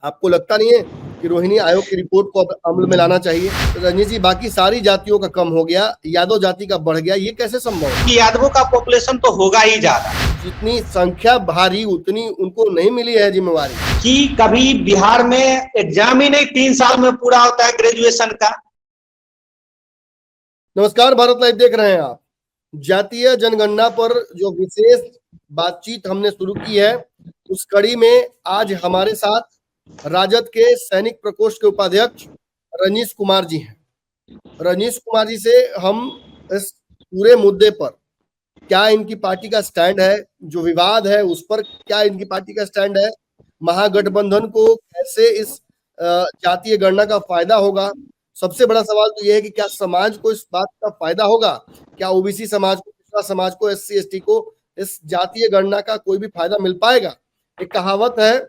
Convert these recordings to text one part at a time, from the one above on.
आपको लगता नहीं है कि रोहिणी आयोग की रिपोर्ट को अब अमल में लाना चाहिए? रजनी जी, बाकी सारी जातियों का कम हो गया, यादव जाति का बढ़ गया, ये कैसे संभव है? कि यादवों का पॉपुलेशन तो होगा ही ज्यादा। जितनी संख्या भारी उतनी उनको नहीं मिली है जिम्मेवारी। कि कभी बिहार में एग्जाम ही नहीं 3 साल में पूरा होता है ग्रेजुएशन का। नमस्कार, भारत लाइव देख रहे हैं आप। जातीय जनगणना पर जो विशेष बातचीत हमने शुरू की है, उस कड़ी में आज हमारे साथ राजद के सैनिक प्रकोष्ठ के उपाध्यक्ष रजनीश कुमार जी हैं। रजनीश कुमार जी से हम इस पूरे मुद्दे पर क्या इनकी पार्टी का स्टैंड है, जो विवाद है उस पर क्या इनकी पार्टी का स्टैंड है, महागठबंधन को कैसे इस जातीय गणना का फायदा होगा। सबसे बड़ा सवाल तो यह है कि क्या समाज को इस बात का फायदा होगा, क्या ओबीसी समाज को, पिछड़ा समाज को, एससी एसटी को इस जातीय गणना का कोई भी फायदा मिल पाएगा। एक कहावत है,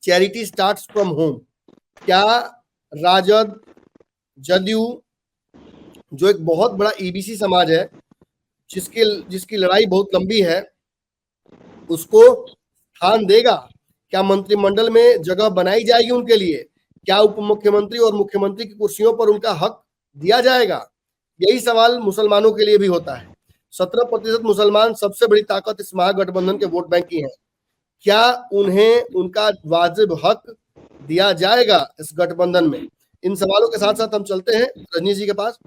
चैरिटी स्टार्ट्स फ्रॉम होम। क्या राजद, जदयू, जो एक बहुत बड़ा ईबीसी समाज है, जिसकी लड़ाई बहुत लंबी है, उसको स्थान देगा? क्या मंत्रिमंडल में जगह बनाई जाएगी उनके लिए? क्या उप मुख्यमंत्री और मुख्यमंत्री की कुर्सियों पर उनका हक दिया जाएगा? यही सवाल मुसलमानों के लिए भी होता है। 17% मुसलमान सबसे बड़ी ताकत इस महागठबंधन के वोट बैंक की है। क्या उन्हें उनका वाजिब हक दिया जाएगा इस गठबंधन में? इन सवालों के साथ साथ हम चलते हैं रजनीश जी के पास।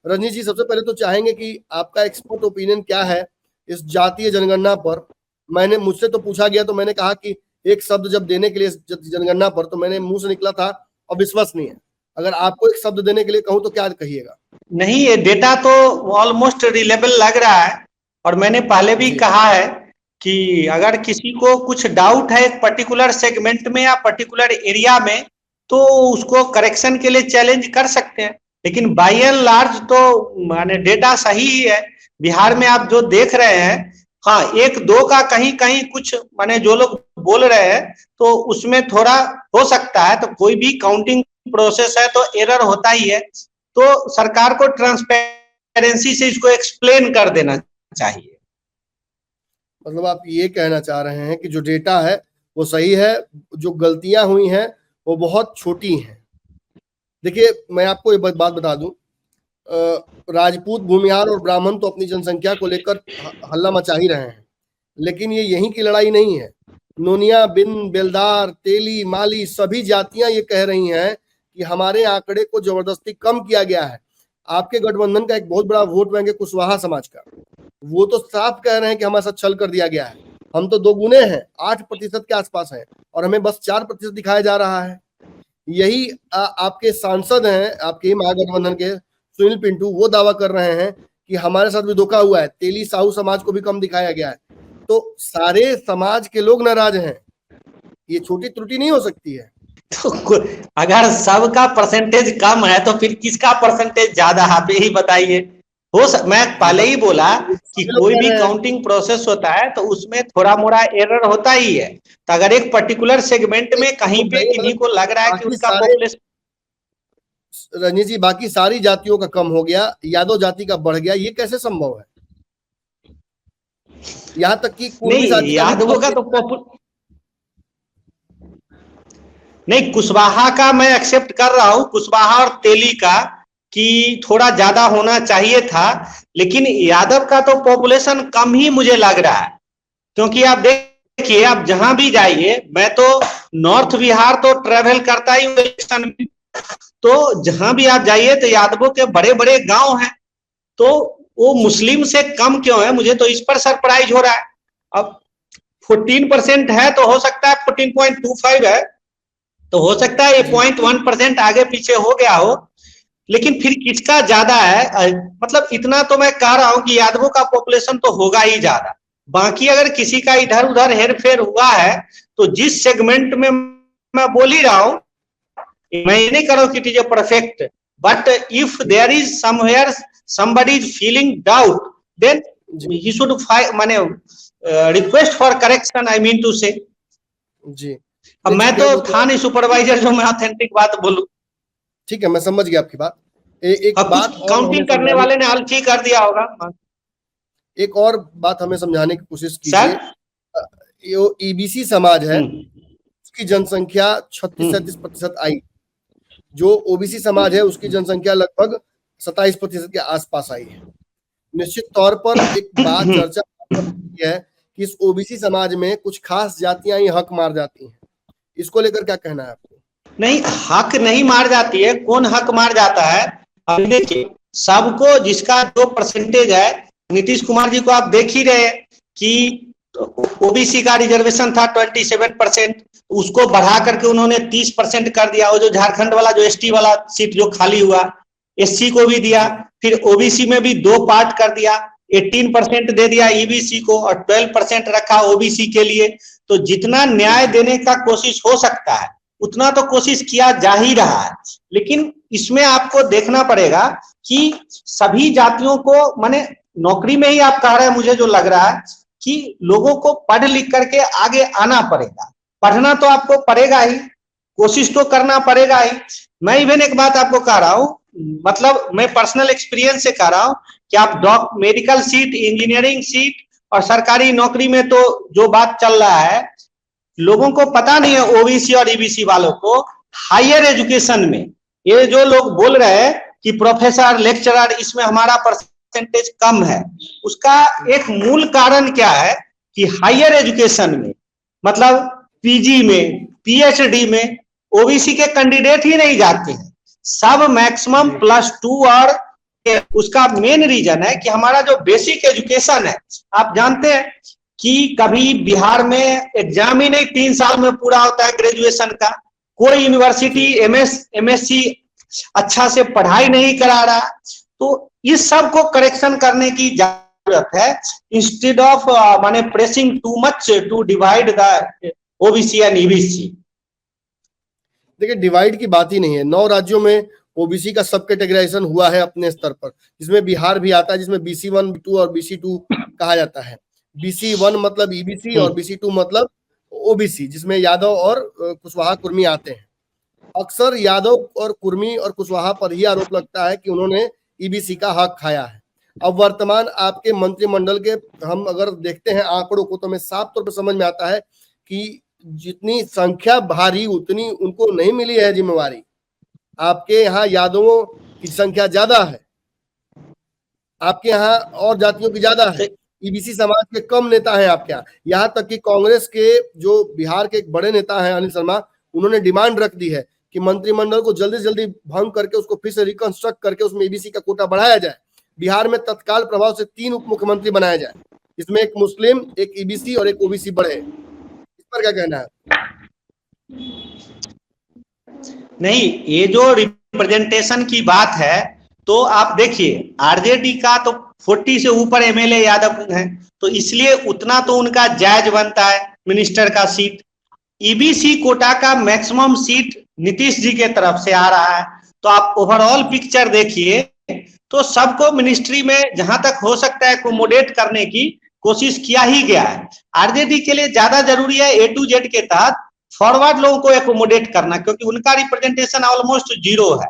रजनीश जी, सबसे पहले तो चाहेंगे कि आपका एक्सपर्ट ओपिनियन क्या है इस जातीय जनगणना पर। मुझसे तो पूछा गया तो मैंने कहा कि एक शब्द जब देने के लिए जनगणना पर, तो मैंने मुंह से निकला था अविश्वसनीय है। अगर आपको एक शब्द देने के लिए कहूं तो क्या कहिएगा? नहीं, ये डेटा तो ऑलमोस्ट रिलेबल लग रहा है, और मैंने पहले भी कहा है कि अगर किसी को कुछ डाउट है एक पर्टिकुलर सेगमेंट में या पर्टिकुलर एरिया में, तो उसको करेक्शन के लिए चैलेंज कर सकते हैं। लेकिन बाय एंड लार्ज तो माने डेटा सही ही है। बिहार में आप जो देख रहे हैं, हाँ, एक दो का कहीं कहीं कुछ माने जो लोग बोल रहे हैं तो उसमें थोड़ा हो सकता है, तो कोई भी काउंटिंग प्रोसेस है तो एरर होता ही है। तो सरकार को ट्रांसपेरेंसी से इसको एक्सप्लेन कर देना चाहिए। मतलब आप ये कहना चाह रहे हैं कि जो डेटा है वो सही है, जो गलतियां हुई हैं वो बहुत छोटी हैं। देखिए, मैं आपको एक बात बता दूं, राजपूत, भूमिहार और ब्राह्मण तो अपनी जनसंख्या को लेकर हल्ला मचा ही रहे हैं, लेकिन ये यहीं की लड़ाई नहीं है। नोनिया, बिन, बेलदार, तेली, माली सभी जातियां ये कह रही हैं कि हमारे आंकड़े को जबरदस्ती कम किया गया है। आपके गठबंधन का एक बहुत बड़ा वोट बैंक है कुशवाहा समाज का, वो तो साफ कह रहे हैं कि हमारे साथ छल कर दिया गया है। हम तो 2 गुने हैं, 8% के आसपास हैं, और हमें बस 4% दिखाया जा रहा है। यही आपके सांसद हैं, आपके ही महागठबंधन के सुनील पिंटू, वो दावा कर रहे हैं कि हमारे साथ भी धोखा हुआ है, तेली साहू समाज को भी कम दिखाया गया है। तो सारे समाज के लोग नाराज हैं, ये छोटी त्रुटि नहीं हो सकती है। तो अगर सबका परसेंटेज कम है तो फिर किसका परसेंटेज ज्यादा है, आप यही बताइए। मैं पहले ही बोला कि कोई भी काउंटिंग प्रोसेस होता है तो उसमें थोड़ा मोड़ा एरर होता ही है। तो अगर एक पर्टिकुलर सेगमेंट में कहीं पे किन्हीं को लग रहा है कि उसका पॉपुलेशन, रजनी जी, बाकी सारी जातियों का कम हो गया, यादव जाति का बढ़ गया, ये कैसे संभव है? यहाँ तक कि नहीं, यादवों का तो नहीं, कुशवाहा का मैं एक्सेप्ट कर रहा हूं, कुशवाहा और तेली का कि थोड़ा ज्यादा होना चाहिए था, लेकिन यादव का तो पॉपुलेशन कम ही मुझे लग रहा है। क्योंकि आप देखिए, आप जहां भी जाइए, मैं तो नॉर्थ बिहार तो ट्रेवल करता ही हूँ, तो जहां भी आप जाइए तो यादवों के बड़े बड़े गांव हैं, तो वो मुस्लिम से कम क्यों है, मुझे तो इस पर सरप्राइज हो रहा है। अब 14% है तो हो सकता है 14.25 है, तो हो सकता है ये 0.1% आगे पीछे हो गया हो, लेकिन फिर किसका ज्यादा है? मतलब इतना तो मैं कह रहा हूं कि यादवों का पॉपुलेशन तो होगा ही ज्यादा। बाकी अगर किसी का इधर उधर हेरफेर हुआ है तो जिस सेगमेंट में मैं बोल ही रहा हूं, मैं ये नहीं कर रहा हूं कि it is a perfect, but if there is somewhere somebody is feeling doubt, then he should माने request for correction, I mean to say. जी, अब मैं तो था नहीं सुपरवाइजर जो मैं ऑथेंटिक बात बोलूं। ठीक है, मैं समझ गया आपकी बात। एक बात काउंटिंग करने वाले ने हल ठीक कर दिया होगा। एक और बात हमें समझाने की कोशिश कीजिए। ये ईबीसी समाज है, उसकी जनसंख्या 36-37% आई। जो ओबीसी समाज है उसकी जनसंख्या लगभग 27% के आसपास आई है। निश्चित तौर पर एक बात चर्चा है कि इस ओबीसी समाज में कुछ खास जातियां ही हक मार जाती हैं। इसको लेकर क्या कहना है आपको? नहीं, हक नहीं मार जाती है। कौन हक मार जाता है? अब देखिए, सबको जिसका जो परसेंटेज है, नीतीश कुमार जी को आप देख ही रहे कि ओबीसी का रिजर्वेशन था 27%, उसको बढ़ा करके उन्होंने 30% कर दिया। वो जो झारखंड वाला जो एसटी वाला सीट जो खाली हुआ, एससी को भी दिया। फिर ओबीसी में भी 2 पार्ट कर दिया, 18% दे दिया ईबीसी को और 12% रखा ओबीसी के लिए। तो जितना न्याय देने का कोशिश हो सकता है उतना तो कोशिश किया जा ही रहा है। लेकिन इसमें आपको देखना पड़ेगा कि सभी जातियों को, माने नौकरी में ही आप कह रहे हैं, मुझे जो लग रहा है कि लोगों को पढ़ लिख करके आगे आना पड़ेगा। पढ़ना तो आपको पड़ेगा ही, कोशिश तो करना पड़ेगा ही। मैं इवन एक बात आपको कह रहा हूं, मतलब मैं पर्सनल एक्सपीरियंस से कह रहा हूं कि आप मेडिकल सीट, इंजीनियरिंग सीट और सरकारी नौकरी में तो जो बात चल रहा है, लोगों को पता नहीं है, ओबीसी और ईबीसी वालों को। हायर एजुकेशन में ये जो लोग बोल रहे हैं कि प्रोफेसर, लेक्चरर, इसमें हमारा परसेंटेज कम है, उसका एक मूल कारण क्या है कि हायर एजुकेशन में, मतलब पीजी में, पीएचडी में ओबीसी के कैंडिडेट ही नहीं जाते हैं। सब मैक्सिमम +2। और उसका मेन रीजन है कि हमारा जो बेसिक एजुकेशन है, आप जानते हैं कि कभी बिहार में एग्जाम ही नहीं 3 साल में पूरा होता है ग्रेजुएशन का। कोई यूनिवर्सिटी एमएससी अच्छा से पढ़ाई नहीं करा रहा। तो इस सब को करेक्शन करने की जरूरत है, इंस्टेड ऑफ माने pressing too much to divide the OBC and EBC. देखिए, डिवाइड की बात ही नहीं है। 9 राज्यों में ओबीसी का सब कैटेगराइजेशन हुआ है अपने स्तर पर, जिसमें बिहार भी आता है, जिसमें BC1, B2 और BC2 कहा जाता है। BC1 मतलब ईबीसी और BC2 मतलब ओबीसी, जिसमें यादव और कुशवाहा कुर्मी आते हैं। अक्सर यादव और कुर्मी और कुशवाहा पर ही आरोप लगता है कि उन्होंने ईबीसी का हक खाया है। अब वर्तमान आपके मंत्रिमंडल के हम अगर देखते हैं आंकड़ों को, तो हमें साफ तौर पर समझ में आता है कि जितनी संख्या भारी उतनी उनको नहीं मिली है जिम्मेवारी। आपके यहाँ यादवों की संख्या ज्यादा है, आपके यहाँ और जातियों की ज्यादा है, ईबीसी समाज के कम नेता हैं आपके यहाँ। यहाँ तक कि कांग्रेस के जो बिहार के एक बड़े नेता हैं अनिल शर्मा, उन्होंने डिमांड रख दी है कि मंत्रिमंडल को जल्दी से जल्दी भंग करके उसको फिर से रिकंस्ट्रक्ट करके उसमें ईबीसी का कोटा बढ़ाया जाए। बिहार में तत्काल प्रभाव से 3 उप मुख्यमंत्री बनाया जाए, इसमें एक मुस्लिम, एक ईबीसी और एक ओबीसी बढ़े। इस पर क्या कहना है? नहीं, ये जो रिप्रेजेंटेशन की बात है, तो आप देखिए आरजेडी का तो 40 से ऊपर एमएलए यादव हैं, तो इसलिए उतना तो उनका जायज बनता है मिनिस्टर का सीट। ईबीसी कोटा का मैक्सिमम सीट नीतीश जी के तरफ से आ रहा है। तो आप ओवरऑल पिक्चर देखिए तो सबको मिनिस्ट्री में जहां तक हो सकता है एकोमोडेट करने की कोशिश किया ही गया है। आरजेडी के लिए ज्यादा जरूरी है A to Z के तहत फॉरवर्ड लोगों को एकोमोडेट करना, क्योंकि उनका रिप्रेजेंटेशन ऑलमोस्ट 0 है।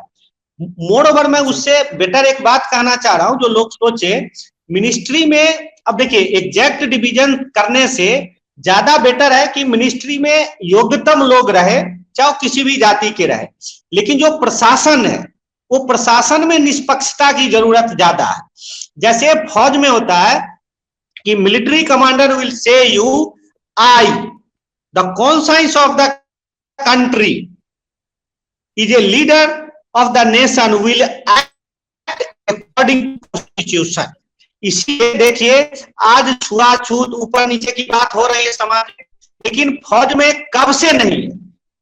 मोर ओवर मैं उससे बेटर एक बात कहना चाह रहा हूं, जो लोग सोचे मिनिस्ट्री में, अब देखिए एग्जैक्ट डिवीजन करने से ज्यादा बेटर है कि मिनिस्ट्री में योग्यतम लोग रहे, चाहे किसी भी जाति के रहे। लेकिन जो प्रशासन है, वो प्रशासन में निष्पक्षता की जरूरत ज्यादा है। जैसे फौज में होता है कि military commander will say you, I the conscience of the country is a leader of the nation will act according to constitution। इसीलिए देखिए आज छुआछूत ऊपर नीचे की बात हो रही है समाज में, लेकिन फौज में कब से नहीं है।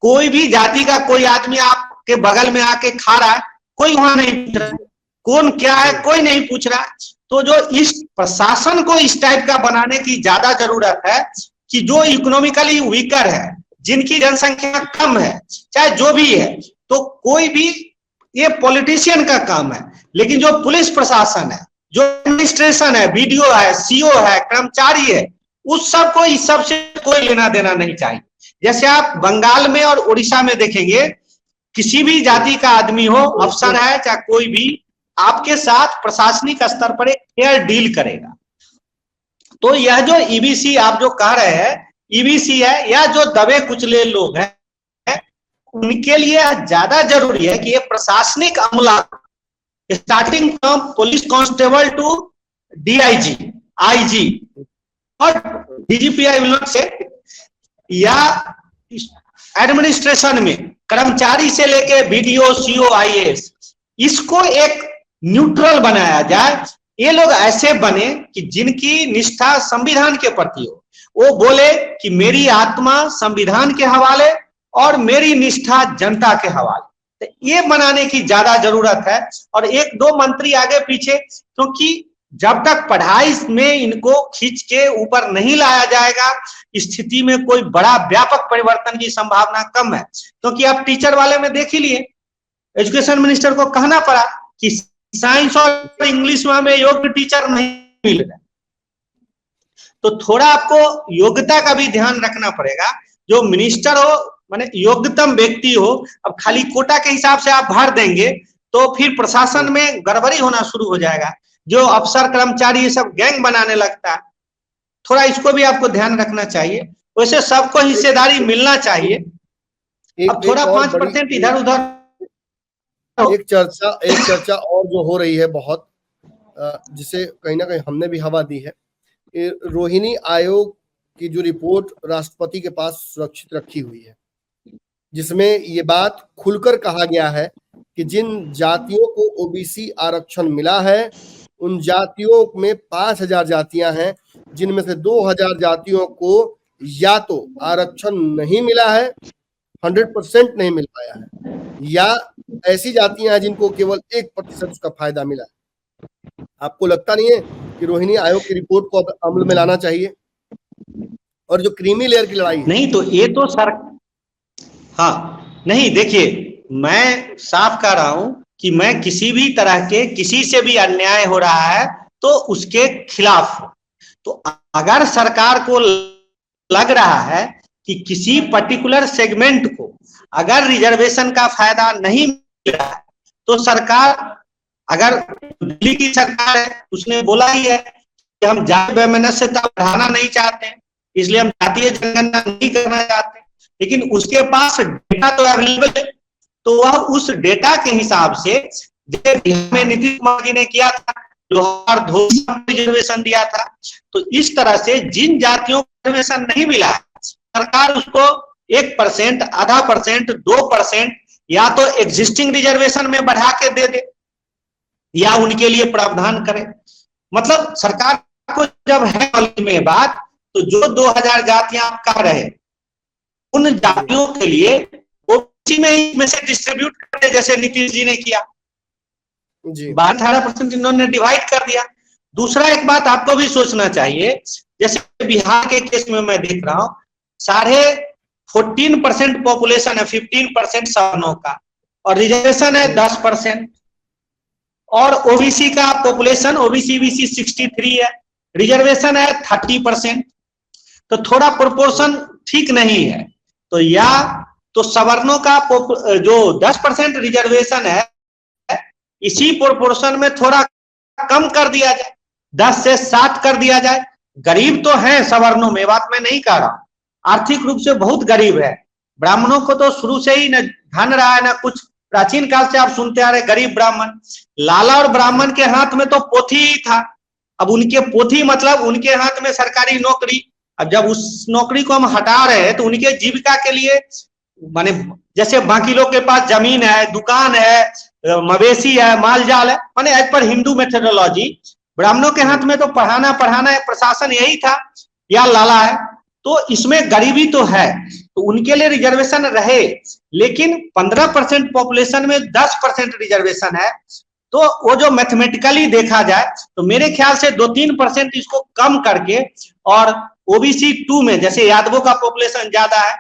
कोई भी जाति का कोई आदमी आपके बगल में आके खा रहा है, कोई वहां नहीं पूछ रहा कौन क्या है, कोई नहीं पूछ रहा। तो जो इस प्रशासन को इस टाइप का बनाने की ज्यादा जरूरत है कि जो इकोनॉमिकली वीकर है, जिनकी जनसंख्या कम है, चाहे जो भी है, तो कोई भी, ये पॉलिटिशियन का काम है। लेकिन जो पुलिस प्रशासन है, जो एडमिनिस्ट्रेशन है, बीडीओ है, सीओ है, कर्मचारी है, उस सब को इस सब से कोई लेना देना नहीं चाहिए। जैसे आप बंगाल में और उड़ीसा में देखेंगे, किसी भी जाति का आदमी हो, अफसर है चाहे कोई भी, आपके साथ प्रशासनिक स्तर पर एक फेयर डील करेगा। तो यह जो ईबीसी आप जो कह रहे हैं, ईबीसी है या जो दबे कुचले लोग हैं, उनके लिए ज्यादा जरूरी है कि ये प्रशासनिक अमला, starting from police constable to DIG, IG और DGP, I will not say, या एडमिनिस्ट्रेशन में कर्मचारी से लेके बीडीओ, सीओ, आईएएस, इसको एक न्यूट्रल बनाया जाए। ये लोग ऐसे बने कि जिनकी निष्ठा संविधान के प्रति हो, वो बोले कि मेरी आत्मा संविधान के हवाले और मेरी निष्ठा जनता के हवाले। तो ये बनाने की ज्यादा जरूरत है। और एक दो मंत्री आगे पीछे, क्योंकि जब तक पढ़ाई में इनको खींच के ऊपर नहीं लाया जाएगा, स्थिति में कोई बड़ा व्यापक परिवर्तन की संभावना कम है। क्योंकि आप टीचर वाले में देख ही लिए, एजुकेशन मिनिस्टर को कहना पड़ा कि साइंस और इंग्लिश में हमें योग्य टीचर नहीं मिल रहा। तो थोड़ा आपको योग्यता का भी ध्यान रखना पड़ेगा। जो मिनिस्टर हो माने योग्यतम व्यक्ति हो। अब खाली कोटा के हिसाब से आप भर देंगे तो फिर प्रशासन में गड़बड़ी होना शुरू हो जाएगा। जो अफसर कर्मचारी ये सब गैंग बनाने लगता है, थोड़ा इसको भी आपको ध्यान रखना चाहिए। वैसे सबको हिस्सेदारी मिलना चाहिए। अब थोड़ा 5% इधर उधर। एक चर्चा और जो हो रही है बहुत, जिसे कहीं ना कहीं हमने भी हवा दी है, रोहिणी आयोग की जो रिपोर्ट राष्ट्रपति के पास सुरक्षित रखी हुई है, जिसमें ये बात खुलकर कहा गया है कि जिन जातियों को ओबीसी आरक्षण मिला है, उन जातियों में 5000 जातियां हैं, जिनमें से 2000 जातियों को या तो आरक्षण नहीं मिला है, 100% नहीं मिल पाया है, या ऐसी जातियां हैं जिनको केवल 1% उसका फायदा मिला है। आपको लगता नहीं है कि रोहिणी आयोग की रिपोर्ट को अब अमल में लाना चाहिए? और जो क्रीमी लेयर की लड़ाई है, नहीं तो ये तो सर, हाँ नहीं, देखिए मैं साफ कह रहा हूं कि मैं किसी भी तरह के, किसी से भी अन्याय हो रहा है तो उसके खिलाफ। तो अगर सरकार को लग रहा है कि किसी पर्टिकुलर सेगमेंट को अगर रिजर्वेशन का फायदा नहीं मिल रहा है, तो सरकार, अगर दिल्ली की सरकार है, उसने बोला ही है कि हम जाति वैमनस्यता बढ़ाना नहीं चाहते, इसलिए हम जातीय जनगणना नहीं करना चाहते, लेकिन उसके पास डेटा तो अवेलेबल है। तो वह उस डेटा के हिसाब से, जैसे बिहार में नीतीश कुमार जी ने किया था, लोहार धोबी रिजर्वेशन दिया था, तो इस तरह से जिन जातियों को रिजर्वेशन नहीं मिला, सरकार उसको 1%, आधा % 2% या तो एग्जिस्टिंग रिजर्वेशन में बढ़ा के दे दे, या उनके लिए प्रावधान करे। मतलब सरकार को जब है में बात, तो जो 2000 जातियां आप कह रहे, उन जातियों के लिए ओबीसी में इसमें से डिस्ट्रीब्यूट कर दे, जैसे नीतीश जी ने किया, 12-18% इन्होंने डिवाइड कर दिया। दूसरा एक बात आपको भी सोचना चाहिए, जैसे बिहार के केस में मैं देख रहा हूं, 14.5% पॉपुलेशन है, 15% सवर्णों का, और रिजर्वेशन है 10%, और ओबीसी का पॉपुलेशन, ओबीसी बीसी 63 है, रिजर्वेशन है 30%। तो थोड़ा प्रोपोर्शन ठीक नहीं है। तो या तो सवर्णों का जो 10% रिजर्वेशन है, इसी प्रोपोर्शन में थोड़ा कम कर दिया जाए, 10 से 7 कर दिया जाए। गरीब तो है सवर्णों में, बात मैं नहीं कह रहा, आर्थिक रूप से बहुत गरीब है। ब्राह्मणों को तो शुरू से ही न धन रहा है, न कुछ, प्राचीन काल से आप सुनते आ रहे गरीब ब्राह्मण। लाला और ब्राह्मण के हाथ में तो पोथी ही था। अब उनके पोथी मतलब उनके हाथ में सरकारी नौकरी। अब जब उस नौकरी को हम हटा रहे हैं तो उनके जीविका के लिए, माने जैसे बाकी लोग के पास जमीन है, दुकान है, मवेशी है, माल जाल है, माने एज पर हिंदू मेथोडोलॉजी, ब्राह्मणों के हाथ में तो पढ़ाना प्रशासन यही था, या लाला है। तो इसमें गरीबी तो है, तो उनके लिए रिजर्वेशन रहे, लेकिन 15% पॉपुलेशन में 10% रिजर्वेशन है। तो वो जो मैथमेटिकली देखा जाए तो मेरे ख्याल से 2-3% इसको कम करके, और ओबीसी 2 में जैसे यादवों का पॉपुलेशन ज्यादा है,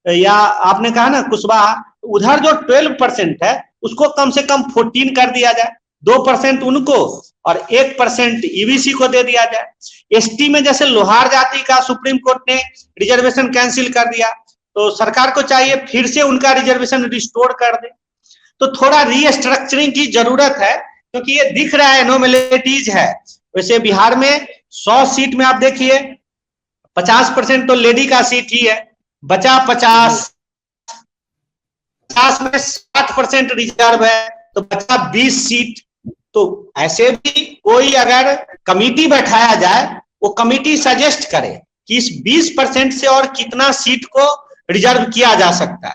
या आपने कहा ना कुशवाहा, उधर जो 12% है उसको कम से कम 14 कर दिया जाए, 2% उनको और 1% ईबीसी को दे दिया जाए। एसटी में जैसे लोहार जाति का सुप्रीम कोर्ट ने रिजर्वेशन कैंसिल कर दिया, तो सरकार को चाहिए फिर से उनका रिजर्वेशन रिस्टोर कर दे। तो थोड़ा रीस्ट्रक्चरिंग की जरूरत है, क्योंकि ये दिख रहा है एनोमैलिटीज है। वैसे बिहार में 100 सीट में आप देखिए 50% तो लेडी का सीट ही है, बचा 50 में 60% रिजर्व है, तो बचा 20 सीट। तो ऐसे भी कोई अगर कमिटी बैठाया जाए, वो कमिटी सजेस्ट करे कि इस 20% से और कितना सीट को रिजर्व किया जा सकता है,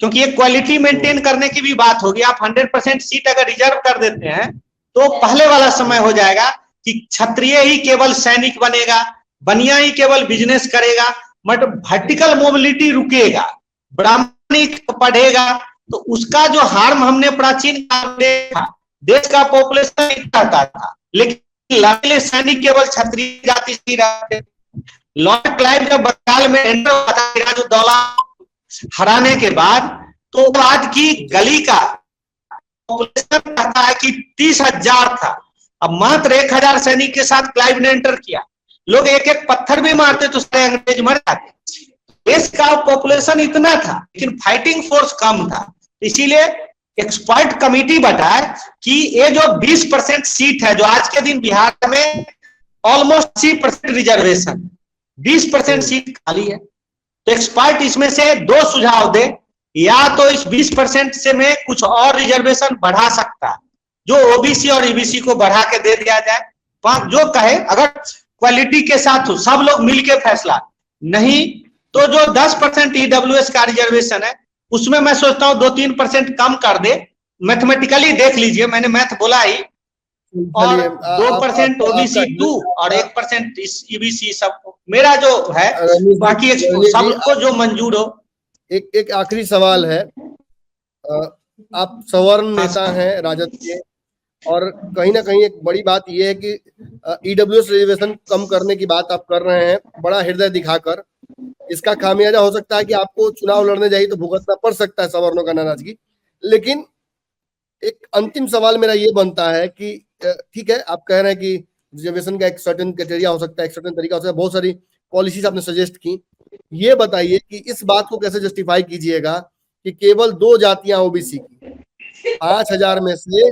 क्योंकि ये क्वालिटी मेंटेन करने की भी बात होगी। आप 100% सीट अगर रिजर्व कर देते हैं तो पहले वाला समय हो जाएगा कि क्षत्रिय ही केवल सैनिक बनेगा, बनिया ही केवल बिजनेस करेगा, बट वर्टिकल मोबिलिटी रुकेगा, ब्राह्मणिक पढ़ेगा, तो उसका जो हार्म हमने प्राचीन काल में देखा, देश का पॉपुलेशन इतना था, लेकिन लड़के सैनिक केवल क्षत्रिय जाति से रहते। लॉर्ड क्लाइव जब बंगाल में एंटर हुआ था सिराजुद्दौला हराने के बाद, तो आज की गली का पॉपुलेशन कहता है कि 30,000 था, अब मात्र 1,000 सैनिक के साथ क्लाइव ने एंटर किया। लोग एक एक पत्थर भी मारते तो सारे अंग्रेज मर जाते। देश का पॉपुलेशन इतना था लेकिन फाइटिंग फोर्स कम था, इसीलिए एक्सपर्ट कमिटी बताए कि ये जो 20% सीट है, जो आज के दिन बिहार में ऑलमोस्ट 80% रिजर्वेशन, 20% सीट खाली है, तो एक्सपर्ट इसमें से 2 सुझाव दे, या तो इस 20% से में कुछ और रिजर्वेशन बढ़ा सकता है, जो ओबीसी और ईबीसी को बढ़ा के दे दिया जाए, जो कहे अगर क्वालिटी के साथ हो, सब लोग मिलके फैसला, नहीं तो जो 10% ईडब्ल्यूएस का रिजर्वेशन है उसमें मैं सोचता हूँ 2-3% कम कर दे। मैथमेटिकली देख लीजिए, मैंने मैथ बोला ही, और 2% ओबीसी 2 और 1% ईबीसी, सबको मेरा जो है, बाकी सबको जो मंजूर हो। एक आखिरी सवाल है, आप सवर्ण नेता हैं राजद के, और कहीं ना कहीं एक बड़ी बात यह है कि ईडब्ल्यूएस रिजर्वेशन कम करने की बात आप कर रहे हैं बड़ा हृदय दिखाकर। इसका खामियाजा हो सकता है कि आपको चुनाव लड़ने जाइए तो भुगतना पड़ सकता है सवर्णों का नाराजगी। लेकिन एक अंतिम सवाल मेरा ये बनता है कि ठीक है, आप कह रहे हैं कि रिजर्वेशन का एक सर्टेन क्राइटेरिया हो सकता है, एक सर्टेन तरीका हो सकता है, बहुत सारी पॉलिसीज आपने सजेस्ट की। ये बताइए कि इस बात को कैसे जस्टिफाई कीजिएगा कि केवल 2 जातियां ओबीसी की, 5,000 में से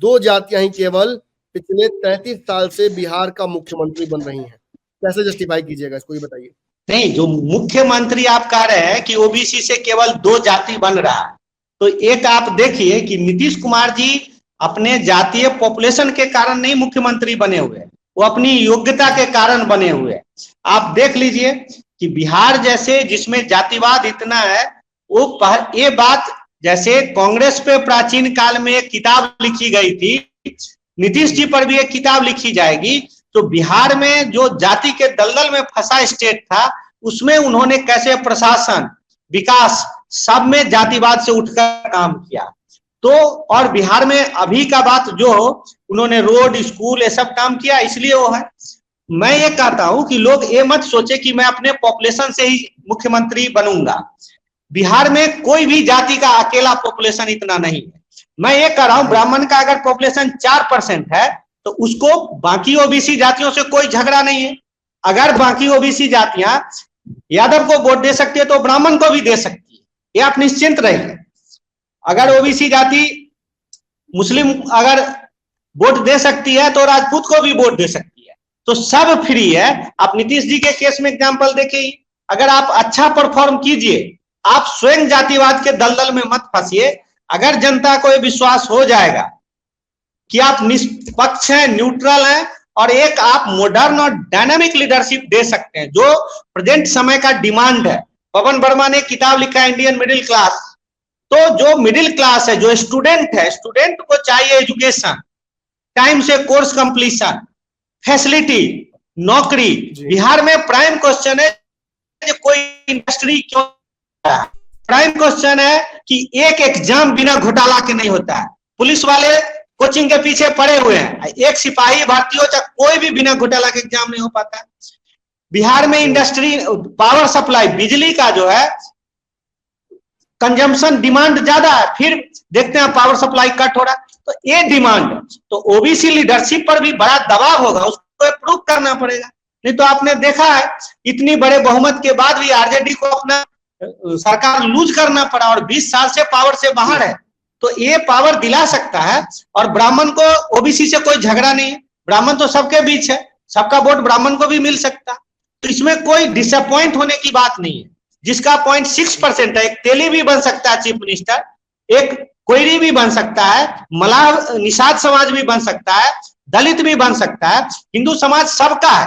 2 जातियां ही केवल पिछले 33 साल से बिहार का मुख्यमंत्री बन रही हैं, कैसे जस्टिफाई कीजिएगा इसको, ये बताइए। नहीं, जो मुख्यमंत्री आप कह रहे हैं कि ओबीसी से केवल 2 जाति बन रहा है, तो एक आप देखिए कि नीतीश कुमार जी अपने जातीय पॉपुलेशन के कारण नहीं मुख्यमंत्री बने हुए, वो अपनी योग्यता के कारण बने हुए। आप देख लीजिए कि बिहार जैसे जिसमें जातिवाद इतना है, वो ये बात, जैसे कांग्रेस पे प्राचीन काल में एक किताब लिखी गई थी, नीतीश जी पर भी एक किताब लिखी जाएगी। तो बिहार में जो जाति के दलदल में फंसा स्टेट था, उसमें उन्होंने कैसे प्रशासन, विकास, सब में जातिवाद से उठकर काम किया। तो और बिहार में अभी का बात जो उन्होंने रोड, स्कूल, ये सब काम किया, इसलिए वो है। मैं ये कहता हूं कि लोग ये मत सोचे कि मैं अपने पॉपुलेशन से ही मुख्यमंत्री बनूंगा। बिहार में कोई भी जाति का अकेला पॉपुलेशन इतना नहीं है। मैं ये कह रहा हूं, ब्राह्मण का अगर पॉपुलेशन 4% है तो उसको बाकी ओबीसी जातियों से कोई झगड़ा नहीं है। अगर बाकी ओबीसी जातियां यादव को वोट दे सकती है तो ब्राह्मण को भी दे सकती है, ये आप निश्चिंत रहिए। अगर ओबीसी जाति मुस्लिम अगर वोट दे सकती है तो राजपूत को भी वोट दे सकती है, तो सब फ्री है। आप नीतीश जी के केस में एग्जाम्पल देखिए, अगर आप अच्छा परफॉर्म कीजिए, आप स्वयं जातिवाद के दलदल में मत फंसिए। अगर जनता को यह विश्वास हो जाएगा कि आप निष्पक्ष हैं, न्यूट्रल हैं, और एक आप मॉडर्न और डायनामिक लीडरशिप दे सकते हैं, जो प्रेजेंट समय का डिमांड है। पवन वर्मा ने किताब लिखा है इंडियन मिडिल क्लास, तो जो मिडिल क्लास है, जो स्टूडेंट है, स्टूडेंट को चाहिए एजुकेशन, टाइम से कोर्स कंप्लीशन, फैसिलिटी, नौकरी। बिहार में प्राइम क्वेश्चन है कि कोई इंडस्ट्री क्यों, प्राइम क्वेश्चन है कि एक एग्जाम बिना घोटाला के नहीं होता है। पुलिस वाले कोचिंग के पीछे पड़े हुए हैं, एक सिपाही भर्ती हो चाहे कोई भी बिना घोटाला के एग्जाम नहीं हो पाता है। बिहार में इंडस्ट्री, पावर सप्लाई, बिजली का जो है कंजम्पशन, डिमांड ज्यादा है, फिर देखते हैं पावर सप्लाई कट हो रहा है। तो ये डिमांड, तो ओबीसी लीडरशिप पर भी बड़ा दबाव होगा, उसको प्रूव करना पड़ेगा। नहीं तो आपने देखा है इतनी बड़े बहुमत के बाद भी आरजेडी को अपना सरकार लूज करना पड़ा और 20 साल से पावर से बाहर है। तो ये पावर दिला सकता है, और ब्राह्मण को ओबीसी से कोई झगड़ा नहीं है, ब्राह्मण तो सबके बीच है, सबका वोट ब्राह्मण को भी मिल सकता है। तो इसमें कोई डिसअपॉइंट होने की बात नहीं है। जिसका 0.6% है, एक तेली भी बन सकता है चीफ मिनिस्टर, एक कोयरी भी बन सकता है, मलाह निषाद समाज भी बन सकता है, दलित भी बन सकता है, हिंदू समाज सबका है।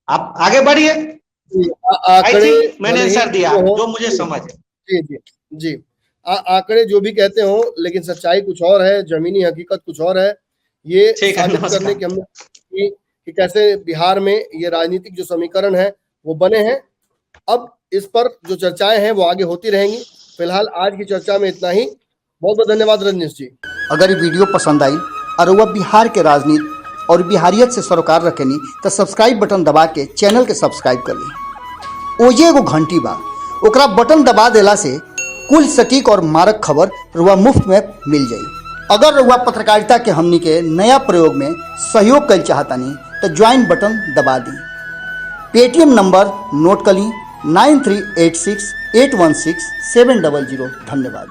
आप आगे बढ़िए। आंकड़े मैंने आंसर दिया जो मुझे समझ है। जी जी जी, आंकड़े जो भी कहते हो, लेकिन सच्चाई कुछ और है, जमीनी हकीकत कुछ और है। ये साबित करने की हमने कि कैसे बिहार में ये राजनीतिक जो समीकरण है वो बने हैं। अब इस पर जो चर्चाएं हैं वो आगे होती रहेंगी। फिलहाल आज की चर्चा में इतना ही। बहुत बहुत धन्यवाद रजनीश जी। अगर ये वीडियो पसंद आई और वह बिहार के राजनीति और बिहारियत से सरोकार रखेनी तो सब्सक्राइब बटन दबा के चैनल के सब्सक्राइब कर ली। ओजे एगो घंटी बा, ओकरा बटन दबा देला से कुल सटीक और मारक खबर रुआ मुफ्त में मिल जाई। अगर रुआ पत्रकारिता के हमनी के नया प्रयोग में सहयोग कर चाहतानी तो ज्वाइन बटन दबा दी। पेटीएम नंबर नोट कर ली 9386816700। धन्यवाद।